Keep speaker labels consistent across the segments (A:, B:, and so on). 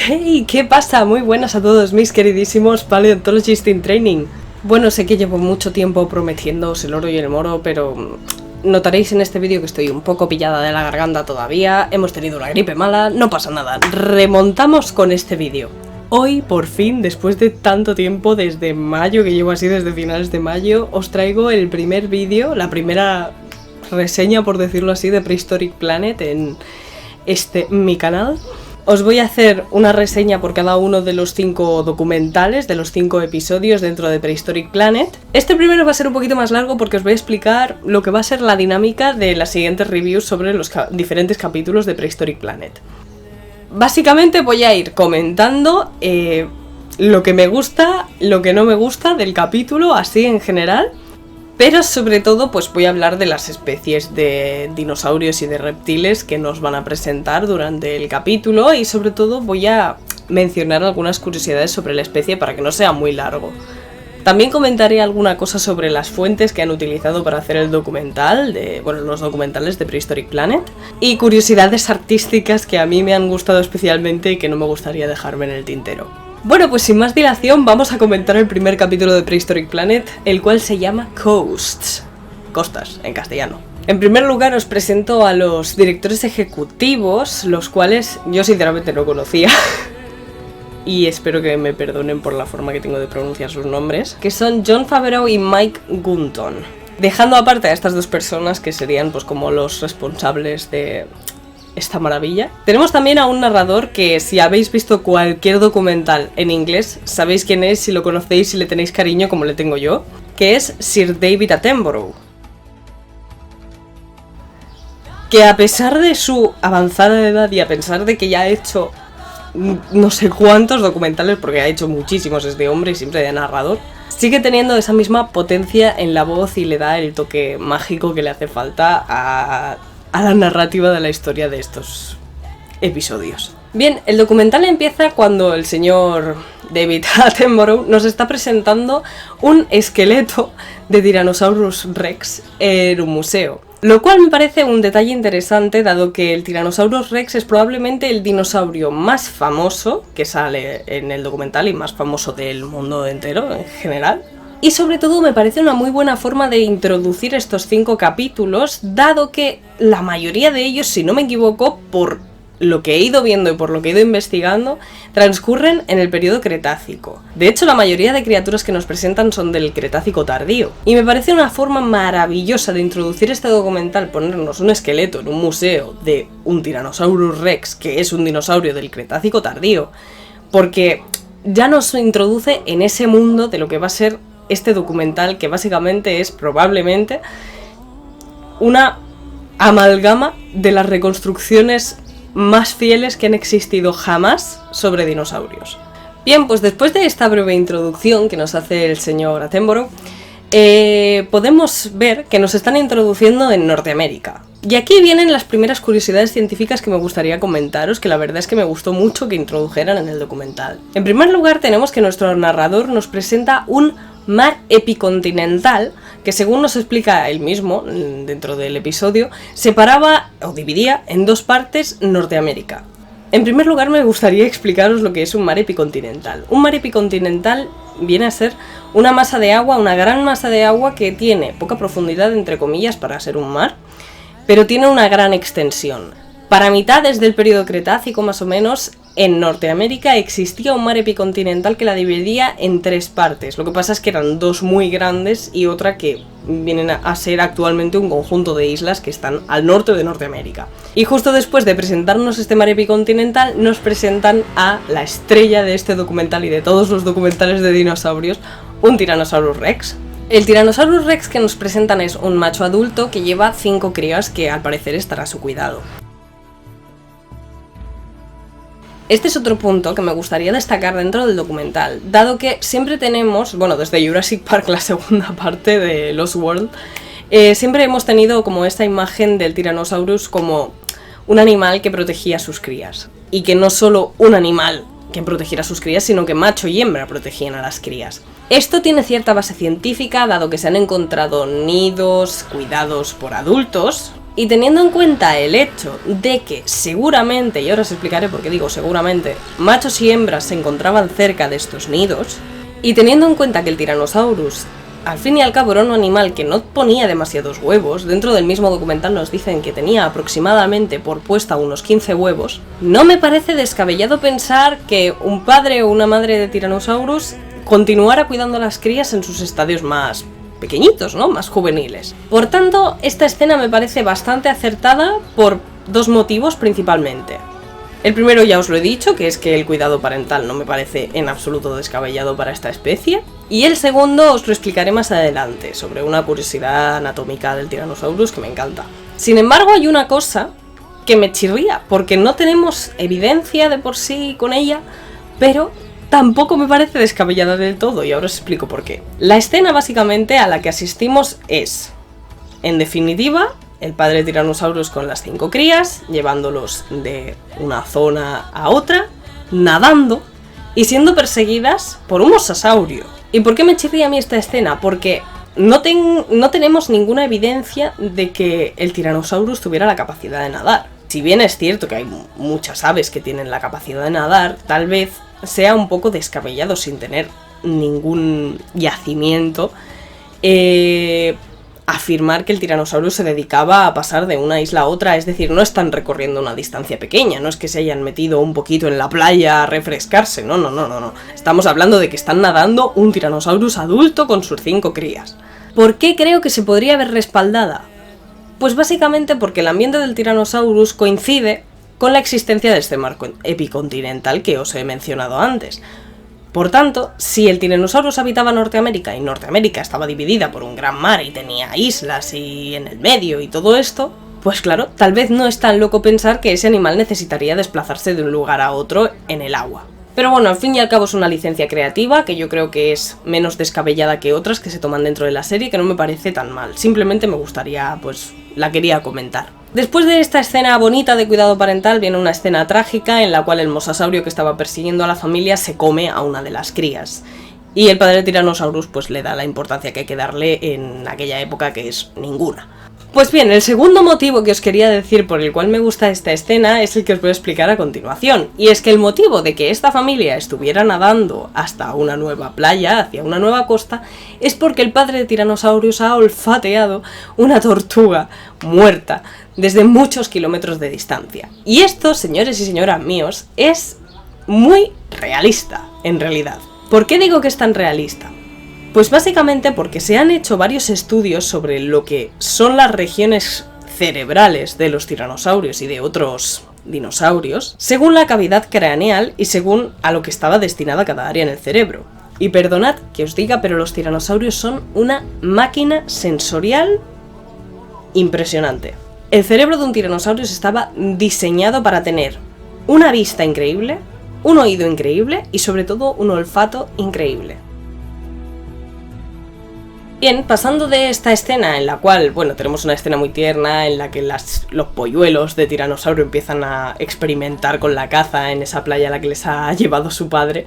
A: Hey, ¿qué pasa? Muy buenas a todos mis queridísimos Paleontologists in Training. Bueno, sé que llevo mucho tiempo prometiéndoos el oro y el moro, pero notaréis en este vídeo que estoy un poco pillada de la garganta todavía, hemos tenido una gripe mala, no pasa nada, remontamos con este vídeo. Hoy, por fin, después de tanto tiempo, desde mayo, que llevo así desde finales de mayo, os traigo el primer vídeo, la primera reseña, por decirlo así, de Prehistoric Planet en mi canal. Os voy a hacer una reseña por cada uno de los 5 documentales, de los 5 episodios dentro de Prehistoric Planet. Este primero va a ser un poquito más largo porque os voy a explicar lo que va a ser la dinámica de las siguientes reviews sobre los diferentes capítulos de Prehistoric Planet. Básicamente voy a ir comentando lo que me gusta, lo que no me gusta del capítulo, así en general. Pero sobre todo pues voy a hablar de las especies de dinosaurios y de reptiles que nos van a presentar durante el capítulo y sobre todo voy a mencionar algunas curiosidades sobre la especie para que no sea muy largo. También comentaré alguna cosa sobre las fuentes que han utilizado para hacer el documental, los documentales de Prehistoric Planet, y curiosidades artísticas que a mí me han gustado especialmente y que no me gustaría dejarme en el tintero. Bueno, pues sin más dilación vamos a comentar el primer capítulo de Prehistoric Planet, el cual se llama Coasts, costas en castellano. En primer lugar os presento a los directores ejecutivos, los cuales yo sinceramente no conocía y espero que me perdonen por la forma que tengo de pronunciar sus nombres, que son Jon Favreau y Mike Gunton. Dejando aparte a estas dos personas que serían pues como los responsables de esta maravilla. Tenemos también a un narrador que si habéis visto cualquier documental en inglés, sabéis quién es, si lo conocéis, si le tenéis cariño como le tengo yo, que es Sir David Attenborough. Que a pesar de su avanzada edad y a pesar de que ya ha hecho no sé cuántos documentales, porque ha hecho muchísimos este hombre y siempre de narrador, sigue teniendo esa misma potencia en la voz y le da el toque mágico que le hace falta a la narrativa de la historia de estos episodios. Bien, el documental empieza cuando el señor David Attenborough nos está presentando un esqueleto de Tyrannosaurus Rex en un museo. Lo cual me parece un detalle interesante, dado que el Tyrannosaurus Rex es probablemente el dinosaurio más famoso que sale en el documental y más famoso del mundo entero en general. Y sobre todo me parece una muy buena forma de introducir estos 5 capítulos, dado que la mayoría de ellos, si no me equivoco, por lo que he ido viendo y por lo que he ido investigando, transcurren en el periodo Cretácico. De hecho, la mayoría de criaturas que nos presentan son del Cretácico tardío. Y me parece una forma maravillosa de introducir este documental, ponernos un esqueleto en un museo de un Tyrannosaurus Rex, que es un dinosaurio del Cretácico tardío, porque ya nos introduce en ese mundo de lo que va a ser este documental, que básicamente es probablemente una amalgama de las reconstrucciones más fieles que han existido jamás sobre dinosaurios. Bien, pues después de esta breve introducción que nos hace el señor Attenborough, podemos ver que nos están introduciendo en Norteamérica. Y aquí vienen las primeras curiosidades científicas que me gustaría comentaros, que la verdad es que me gustó mucho que introdujeran en el documental. En primer lugar, tenemos que nuestro narrador nos presenta un mar epicontinental que, según nos explica él mismo dentro del episodio, separaba o dividía en 2 partes Norteamérica. En primer lugar, me gustaría explicaros lo que es un mar epicontinental. Un mar epicontinental viene a ser una masa de agua, una gran masa de agua que tiene poca profundidad, entre comillas, para ser un mar, pero tiene una gran extensión. Para mitades del periodo Cretácico, más o menos, en Norteamérica existía un mar epicontinental que la dividía en 3 partes. Lo que pasa es que eran 2 muy grandes y otra que vienen a ser actualmente un conjunto de islas que están al norte de Norteamérica. Y justo después de presentarnos este mar epicontinental, nos presentan a la estrella de este documental y de todos los documentales de dinosaurios, un Tyrannosaurus Rex. El Tyrannosaurus Rex que nos presentan es un macho adulto que lleva 5 crías que al parecer estará a su cuidado. Este es otro punto que me gustaría destacar dentro del documental, dado que siempre tenemos, desde Jurassic Park, la segunda parte de Lost World, siempre hemos tenido como esta imagen del Tyrannosaurus como un animal que protegía a sus crías. Y que no solo un animal que protegiera a sus crías, sino que macho y hembra protegían a las crías. Esto tiene cierta base científica, dado que se han encontrado nidos cuidados por adultos, Y teniendo en cuenta el hecho de que seguramente, y ahora os explicaré por qué digo seguramente, machos y hembras se encontraban cerca de estos nidos, y teniendo en cuenta que el Tyrannosaurus al fin y al cabo era un animal que no ponía demasiados huevos, dentro del mismo documental nos dicen que tenía aproximadamente por puesta unos 15 huevos, no me parece descabellado pensar que un padre o una madre de Tyrannosaurus continuara cuidando a las crías en sus estadios más pequeñitos, ¿no? Más juveniles. Por tanto, esta escena me parece bastante acertada por dos motivos principalmente. El primero ya os lo he dicho, que es que el cuidado parental no me parece en absoluto descabellado para esta especie. Y el segundo os lo explicaré más adelante, sobre una curiosidad anatómica del Tyrannosaurus que me encanta. Sin embargo, hay una cosa que me chirría, porque no tenemos evidencia de por sí con ella, pero tampoco me parece descabellada del todo, y ahora os explico por qué. La escena básicamente a la que asistimos es, en definitiva, el padre Tyrannosaurus con las 5 crías, llevándolos de una zona a otra, nadando y siendo perseguidas por un mosasaurio. ¿Y por qué me chirría a mí esta escena? Porque no tenemos ninguna evidencia de que el Tyrannosaurus tuviera la capacidad de nadar. Si bien es cierto que hay muchas aves que tienen la capacidad de nadar, tal vez sea un poco descabellado sin tener ningún yacimiento afirmar que el Tyrannosaurus se dedicaba a pasar de una isla a otra, es decir, no están recorriendo una distancia pequeña, no es que se hayan metido un poquito en la playa a refrescarse, no. Estamos hablando de que están nadando un Tyrannosaurus adulto con sus 5 crías. ¿Por qué creo que se podría haber respaldada? Pues básicamente porque el ambiente del Tyrannosaurus coincide con la existencia de este marco epicontinental que os he mencionado antes. Por tanto, si el Tyrannosaurus habitaba Norteamérica y Norteamérica estaba dividida por un gran mar y tenía islas y en el medio y todo esto, pues claro, tal vez no es tan loco pensar que ese animal necesitaría desplazarse de un lugar a otro en el agua. Pero bueno, al fin y al cabo es una licencia creativa que yo creo que es menos descabellada que otras que se toman dentro de la serie, que no me parece tan mal. Simplemente me gustaría, pues, la quería comentar. Después de esta escena bonita de cuidado parental viene una escena trágica en la cual el mosasaurio que estaba persiguiendo a la familia se come a una de las crías. Y el padre de Tyrannosaurus pues le da la importancia que hay que darle en aquella época, que es ninguna. Pues bien, el segundo motivo que os quería decir por el cual me gusta esta escena es el que os voy a explicar a continuación. Y es que el motivo de que esta familia estuviera nadando hasta una nueva playa, hacia una nueva costa, es porque el padre de Tyrannosaurus ha olfateado una tortuga muerta desde muchos kilómetros de distancia. Y esto, señores y señoras míos, es muy realista, en realidad. ¿Por qué digo que es tan realista? Pues básicamente porque se han hecho varios estudios sobre lo que son las regiones cerebrales de los tiranosaurios y de otros dinosaurios, según la cavidad craneal y según a lo que estaba destinada cada área en el cerebro. Y perdonad que os diga, pero los tiranosaurios son una máquina sensorial impresionante. El cerebro de un tiranosaurio estaba diseñado para tener una vista increíble, un oído increíble y sobre todo un olfato increíble. Bien, pasando de esta escena en la cual, bueno, tenemos una escena muy tierna en la que los polluelos de tiranosaurio empiezan a experimentar con la caza en esa playa a la que les ha llevado su padre.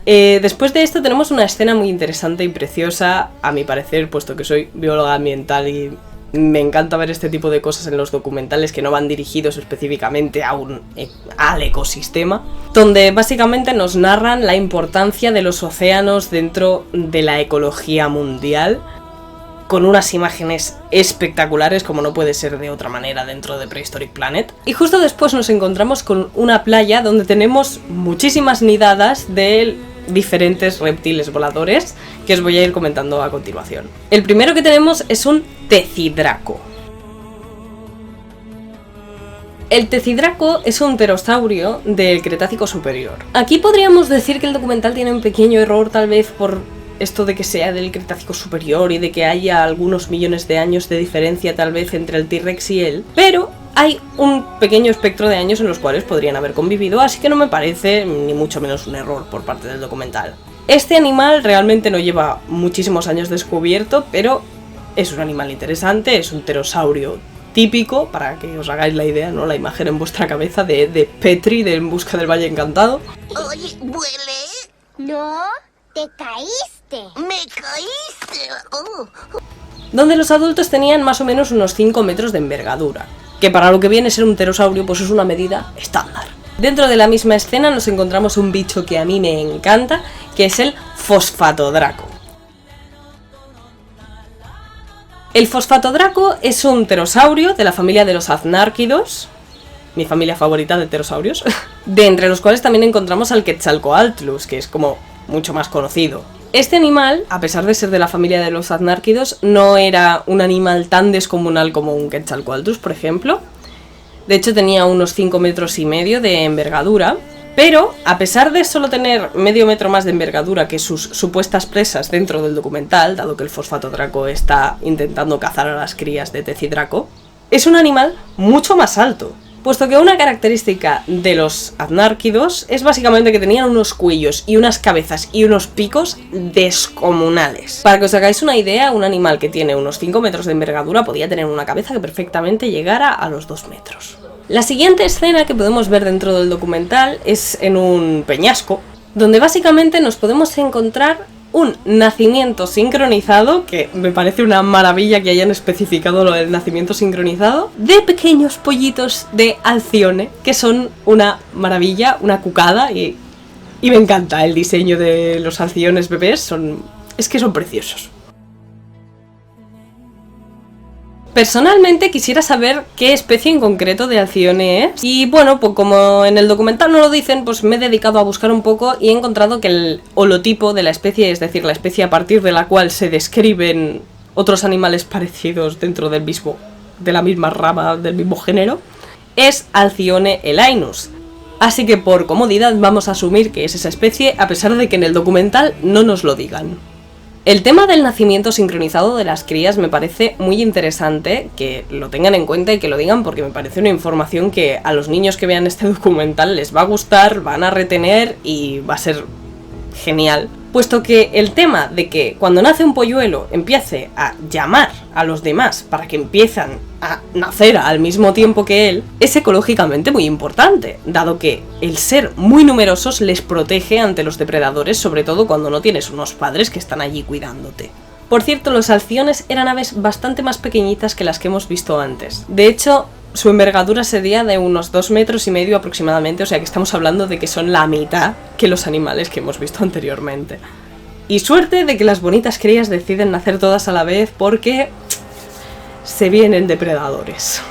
A: Después de esto tenemos una escena muy interesante y preciosa, a mi parecer, puesto que soy bióloga ambiental y me encanta ver este tipo de cosas en los documentales que no van dirigidos específicamente al ecosistema, donde básicamente nos narran la importancia de los océanos dentro de la ecología mundial, con unas imágenes espectaculares como no puede ser de otra manera dentro de Prehistoric Planet. Y justo después nos encontramos con una playa donde tenemos muchísimas nidadas de diferentes reptiles voladores que os voy a ir comentando a continuación. El primero que tenemos es un tecidraco. El tecidraco es un pterosaurio del Cretácico superior. Aquí podríamos decir que el documental tiene un pequeño error, tal vez por esto de que sea del Cretácico superior y de que haya algunos millones de años de diferencia tal vez entre el T-Rex y él, pero hay un pequeño espectro de años en los cuales podrían haber convivido, así que no me parece ni mucho menos un error por parte del documental. Este animal realmente no lleva muchísimos años descubierto, pero es un animal interesante, es un pterosaurio típico, para que os hagáis la idea, ¿no? La imagen en vuestra cabeza de Petri de En busca del Valle Encantado.
B: Oye, ¿huele?
C: No, te caíste.
B: ¡Me caíste!
A: donde los adultos tenían más o menos unos 5 metros de envergadura, que para lo que viene a ser un pterosaurio pues es una medida estándar. Dentro de la misma escena nos encontramos un bicho que a mí me encanta, que es el fosfatodraco. El fosfatodraco es un pterosaurio de la familia de los aznárquidos, mi familia favorita de pterosaurios, de entre los cuales también encontramos al Quetzalcoatlus, que es como mucho más conocido. Este animal, a pesar de ser de la familia de los aznárquidos, no era un animal tan descomunal como un Quetzalcoatlus, por ejemplo. De hecho tenía unos 5 metros y medio de envergadura, pero a pesar de solo tener medio metro más de envergadura que sus supuestas presas dentro del documental, dado que el fosfatodraco está intentando cazar a las crías de Tecidraco, es un animal mucho más alto, puesto que una característica de los aznárquidos es básicamente que tenían unos cuellos y unas cabezas y unos picos descomunales. Para que os hagáis una idea, un animal que tiene unos 5 metros de envergadura podía tener una cabeza que perfectamente llegara a los 2 metros. La siguiente escena que podemos ver dentro del documental es en un peñasco, donde básicamente nos podemos encontrar un nacimiento sincronizado, que me parece una maravilla que hayan especificado lo del nacimiento sincronizado, de pequeños pollitos de Alcione, que son una maravilla, una cucada, y me encanta el diseño de los alciones bebés, es que son preciosos. Personalmente quisiera saber qué especie en concreto de Alcione es, y bueno, pues como en el documental no lo dicen, pues me he dedicado a buscar un poco y he encontrado que el holotipo de la especie, es decir, la especie a partir de la cual se describen otros animales parecidos dentro de la misma rama, del mismo género, es Alcione elainus. Así que por comodidad vamos a asumir que es esa especie, a pesar de que en el documental no nos lo digan. El tema del nacimiento sincronizado de las crías me parece muy interesante que lo tengan en cuenta y que lo digan, porque me parece una información que a los niños que vean este documental les va a gustar, van a retener y va a ser genial. Puesto que el tema de que cuando nace un polluelo empiece a llamar a los demás para que empiezan a nacer al mismo tiempo que él, es ecológicamente muy importante, dado que el ser muy numerosos les protege ante los depredadores, sobre todo cuando no tienes unos padres que están allí cuidándote. Por cierto, los alciones eran aves bastante más pequeñitas que las que hemos visto antes. De hecho, su envergadura sería de unos 2 metros y medio aproximadamente, o sea que estamos hablando de que son la mitad que los animales que hemos visto anteriormente. Y suerte de que las bonitas crías deciden nacer todas a la vez, porque se vienen depredadores.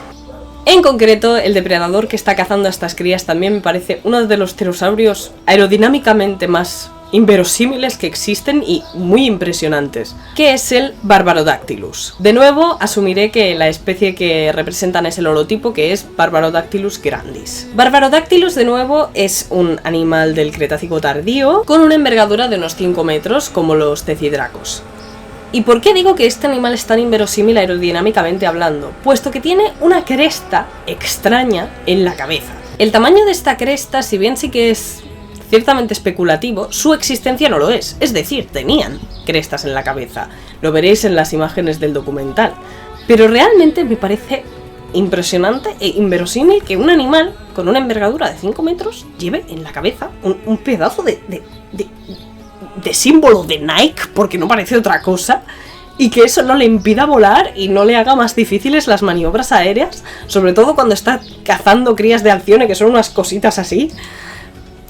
A: En concreto, el depredador que está cazando a estas crías también me parece uno de los pterosaurios aerodinámicamente más inverosímiles que existen y muy impresionantes, que es el Barbarodactylus. De nuevo, asumiré que la especie que representan es el holotipo, que es Barbarodactylus grandis. Barbarodactylus, de nuevo, es un animal del Cretácico tardío, con una envergadura de unos 5 metros, como los tecidracos. ¿Y por qué digo que este animal es tan inverosímil aerodinámicamente hablando? Puesto que tiene una cresta extraña en la cabeza. El tamaño de esta cresta, si bien sí que es ciertamente especulativo, su existencia no lo es. Es decir, tenían crestas en la cabeza. Lo veréis en las imágenes del documental. Pero realmente me parece impresionante e inverosímil que un animal con una envergadura de 5 metros lleve en la cabeza un pedazo de símbolo de Nike, porque no parece otra cosa, y que eso no le impida volar y no le haga más difíciles las maniobras aéreas, sobre todo cuando está cazando crías de Alcione, que son unas cositas así.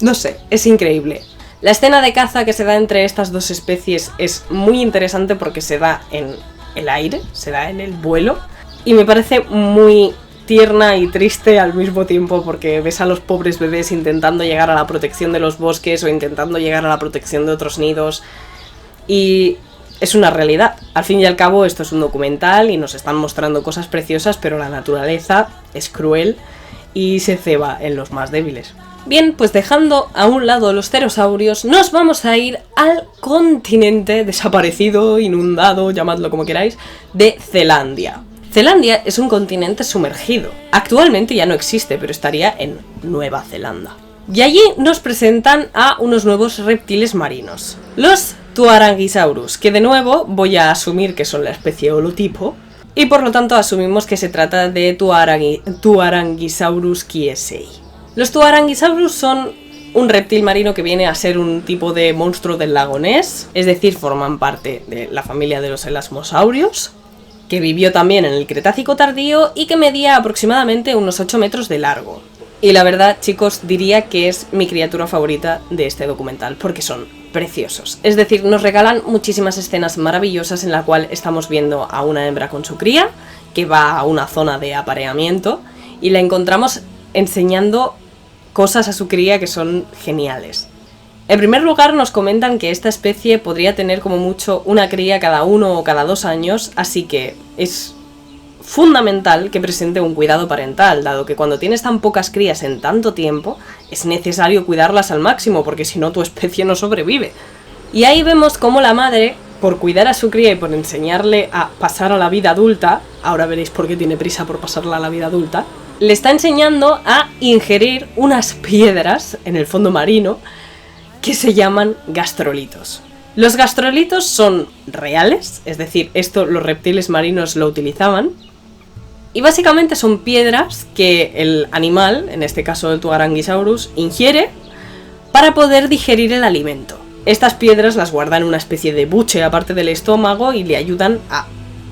A: No sé, es increíble. La escena de caza que se da entre estas dos especies es muy interesante porque se da en el aire, se da en el vuelo, y me parece muy tierna y triste al mismo tiempo, porque ves a los pobres bebés intentando llegar a la protección de los bosques o intentando llegar a la protección de otros nidos, y es una realidad. Al fin y al cabo esto es un documental y nos están mostrando cosas preciosas, pero la naturaleza es cruel y se ceba en los más débiles. Bien, pues dejando a un lado los pterosaurios, nos vamos a ir al continente desaparecido, inundado, llamadlo como queráis, de Zelandia. Zelandia es un continente sumergido. Actualmente ya no existe, pero estaría en Nueva Zelanda. Y allí nos presentan a unos nuevos reptiles marinos, los Tuarangisaurus, que de nuevo voy a asumir que son la especie holotipo, y por lo tanto asumimos que se trata de Tuarangisaurus kiesei. Los Tuarangisaurus son un reptil marino que viene a ser un tipo de monstruo del lago Ness, es decir, forman parte de la familia de los elasmosaurios. que vivió también en el Cretácico tardío y que medía aproximadamente unos 8 metros de largo. Y la verdad, chicos, diría que es mi criatura favorita de este documental, porque son preciosos. Es decir, nos regalan muchísimas escenas maravillosas en la cual estamos viendo a una hembra con su cría, que va a una zona de apareamiento, y la encontramos enseñando cosas a su cría que son geniales. En primer lugar, nos comentan que esta especie podría tener como mucho una cría cada 1 o cada 2 años, así que es fundamental que presente un cuidado parental, dado que cuando tienes tan pocas crías en tanto tiempo, es necesario cuidarlas al máximo, porque si no tu especie no sobrevive. Y ahí vemos cómo la madre, por cuidar a su cría y por enseñarle a pasar a la vida adulta, ahora veréis por qué tiene prisa por pasarla a la vida adulta, le está enseñando a ingerir unas piedras en el fondo marino que se llaman gastrolitos. Los gastrolitos son reales, es decir, esto los reptiles marinos lo utilizaban, y básicamente son piedras que el animal, en este caso el Tuaranguisaurus, ingiere para poder digerir el alimento. Estas piedras las guardan en una especie de buche aparte del estómago y le ayudan a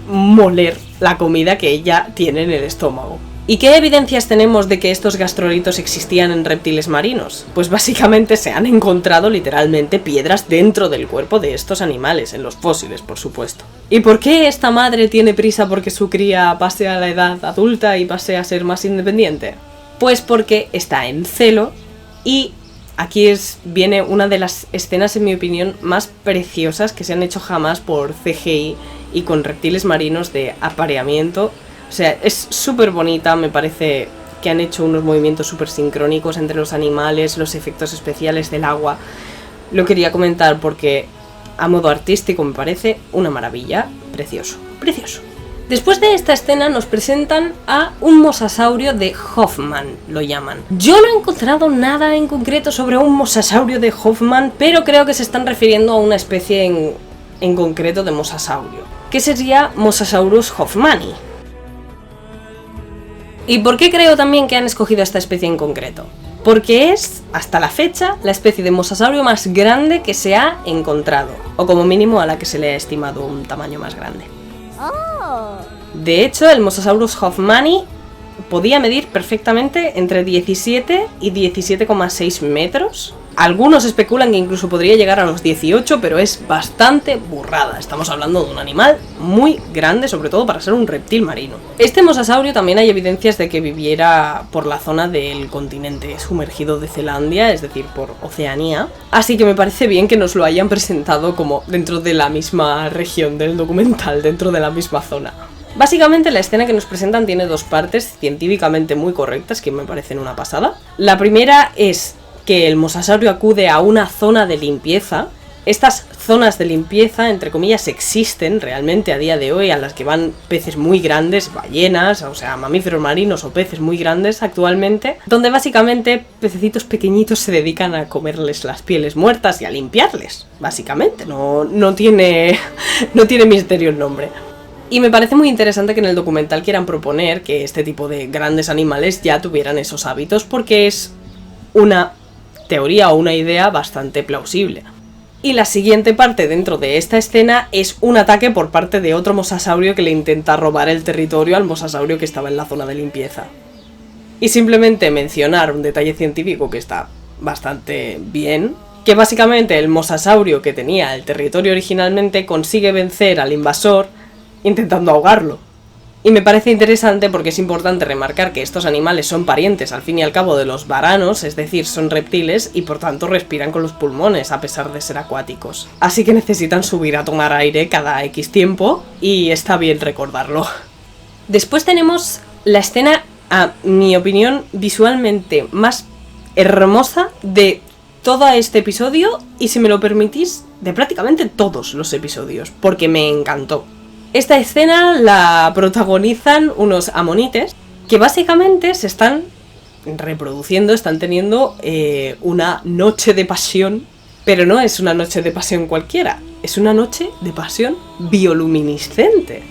A: moler la comida que ella tiene en el estómago. ¿Y qué evidencias tenemos de que estos gastrolitos existían en reptiles marinos? Pues básicamente se han encontrado literalmente piedras dentro del cuerpo de estos animales, en los fósiles, por supuesto. ¿Y por qué esta madre tiene prisa porque su cría pase a la edad adulta y pase a ser más independiente? Pues porque está en celo y aquí viene una de las escenas, en mi opinión, más preciosas que se han hecho jamás por CGI y con reptiles marinos de apareamiento. O sea, es súper bonita, me parece que han hecho unos movimientos súper sincrónicos entre los animales, los efectos especiales del agua. Lo quería comentar porque a modo artístico me parece una maravilla. Precioso, precioso. Después de esta escena nos presentan a un mosasaurio de Hoffmann, lo llaman. Yo no he encontrado nada en concreto sobre un mosasaurio de Hoffmann, pero creo que se están refiriendo a una especie en concreto de mosasaurio, que sería Mosasaurus hoffmanni. ¿Y por qué creo también que han escogido esta especie en concreto? Porque es, hasta la fecha, la especie de mosasaurio más grande que se ha encontrado, o como mínimo a la que se le ha estimado un tamaño más grande. De hecho, el Mosasaurus hoffmanni podía medir perfectamente entre 17 y 17,6 metros. Algunos especulan que incluso podría llegar a los 18, pero es bastante burrada. Estamos hablando de un animal muy grande, sobre todo para ser un reptil marino. Este mosasaurio también hay evidencias de que viviera por la zona del continente sumergido de Zelandia, es decir, por Oceanía. Así que me parece bien que nos lo hayan presentado como dentro de la misma región del documental, dentro de la misma zona. Básicamente la escena que nos presentan tiene dos partes científicamente muy correctas que me parecen una pasada. La primera es que el mosasaurio acude a una zona de limpieza. Estas zonas de limpieza, entre comillas, existen realmente a día de hoy, a las que van peces muy grandes, ballenas, o sea, mamíferos marinos o peces muy grandes actualmente, donde básicamente pececitos pequeñitos se dedican a comerles las pieles muertas y a limpiarles, básicamente. No tiene misterio el nombre. Y me parece muy interesante que en el documental quieran proponer que este tipo de grandes animales ya tuvieran esos hábitos, porque es una teoría o una idea bastante plausible. Y la siguiente parte dentro de esta escena es un ataque por parte de otro mosasaurio que le intenta robar el territorio al mosasaurio que estaba en la zona de limpieza. Y simplemente mencionar un detalle científico que está bastante bien, que básicamente el mosasaurio que tenía el territorio originalmente consigue vencer al invasor intentando ahogarlo. Y me parece interesante porque es importante remarcar que estos animales son parientes al fin y al cabo de los varanos, es decir, son reptiles y por tanto respiran con los pulmones a pesar de ser acuáticos. Así que necesitan subir a tomar aire cada X tiempo y está bien recordarlo. Después tenemos la escena, a mi opinión, visualmente más hermosa de todo este episodio y, si me lo permitís, de prácticamente todos los episodios, porque me encantó. Esta escena la protagonizan unos amonites que básicamente se están reproduciendo, están teniendo una noche de pasión, pero no es una noche de pasión cualquiera, es una noche de pasión bioluminiscente.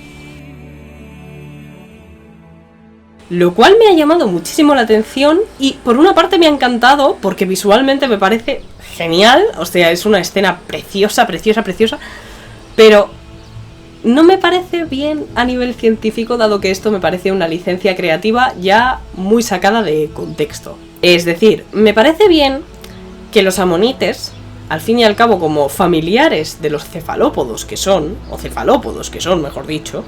A: Lo cual me ha llamado muchísimo la atención y por una parte me ha encantado porque visualmente me parece genial, o sea, es una escena preciosa, preciosa, preciosa, pero no me parece bien a nivel científico, dado que esto me parece una licencia creativa ya muy sacada de contexto. Es decir, me parece bien que los amonites, al fin y al cabo como familiares de los cefalópodos que son, o cefalópodos que son, mejor dicho,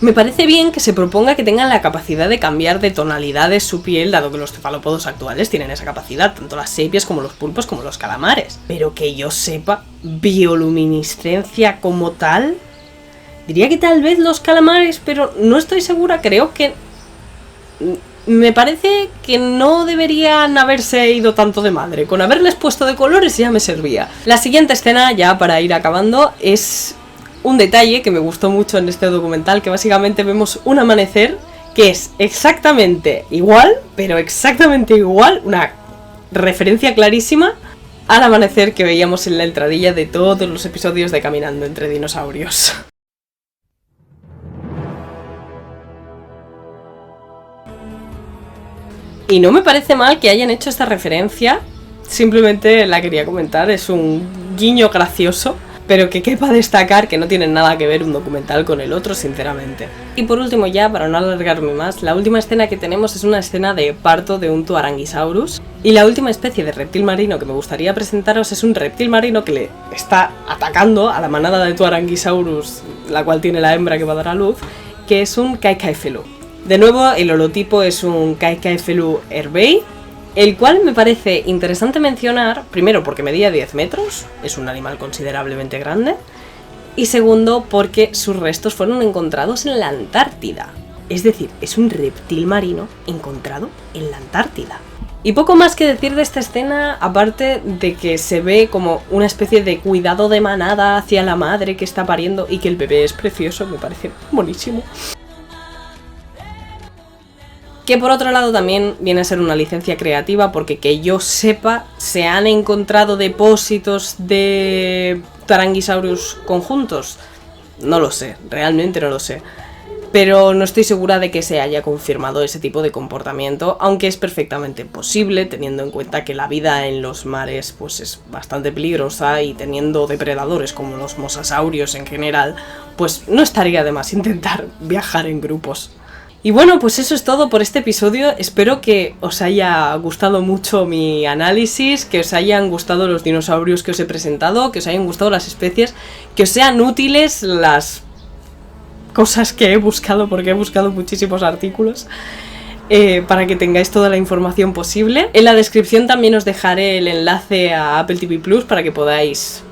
A: me parece bien que se proponga que tengan la capacidad de cambiar de tonalidades su piel, dado que los cefalópodos actuales tienen esa capacidad, tanto las sepias como los pulpos como los calamares. Pero que yo sepa, bioluminiscencia como tal, diría que tal vez los calamares, pero no estoy segura, creo que... Me parece que no deberían haberse ido tanto de madre, con haberles puesto de colores ya me servía. La siguiente escena, ya para ir acabando, es un detalle que me gustó mucho en este documental, que básicamente vemos un amanecer que es exactamente igual, pero exactamente igual, una referencia clarísima al amanecer que veíamos en la entradilla de todos los episodios de Caminando entre Dinosaurios. Y no me parece mal que hayan hecho esta referencia, simplemente la quería comentar, es un guiño gracioso, pero que quepa destacar que no tiene nada que ver un documental con el otro, sinceramente. Y por último ya, para no alargarme más, la última escena que tenemos es una escena de parto de un Tuarangisaurus, y la última especie de reptil marino que me gustaría presentaros es un reptil marino que le está atacando a la manada de Tuarangisaurus, la cual tiene la hembra que va a dar a luz, que es un Caicaifelú. De nuevo, el holotipo es un Caicaifelú herbei, el cual me parece interesante mencionar, primero porque medía 10 metros, es un animal considerablemente grande, y segundo porque sus restos fueron encontrados en la Antártida. Es decir, es un reptil marino encontrado en la Antártida. Y poco más que decir de esta escena, aparte de que se ve como una especie de cuidado de manada hacia la madre que está pariendo y que el bebé es precioso, me parece buenísimo. Que por otro lado también viene a ser una licencia creativa, porque que yo sepa, se han encontrado depósitos de Tuarangisaurus conjuntos. No lo sé, realmente no lo sé. Pero no estoy segura de que se haya confirmado ese tipo de comportamiento, aunque es perfectamente posible, teniendo en cuenta que la vida en los mares pues es bastante peligrosa y teniendo depredadores como los mosasaurios en general, pues no estaría de más intentar viajar en grupos. Y bueno, pues eso es todo por este episodio. Espero que os haya gustado mucho mi análisis, que os hayan gustado los dinosaurios que os he presentado, que os hayan gustado las especies, que os sean útiles las cosas que he buscado, porque he buscado muchísimos artículos, para que tengáis toda la información posible. En la descripción también os dejaré el enlace a Apple TV Plus para que podáis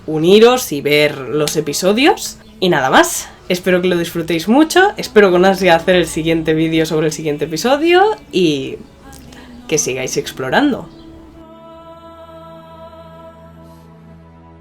A: uniros y ver los episodios. Y nada más. Espero que lo disfrutéis mucho, espero con ansia hacer el siguiente vídeo sobre el siguiente episodio y que sigáis explorando.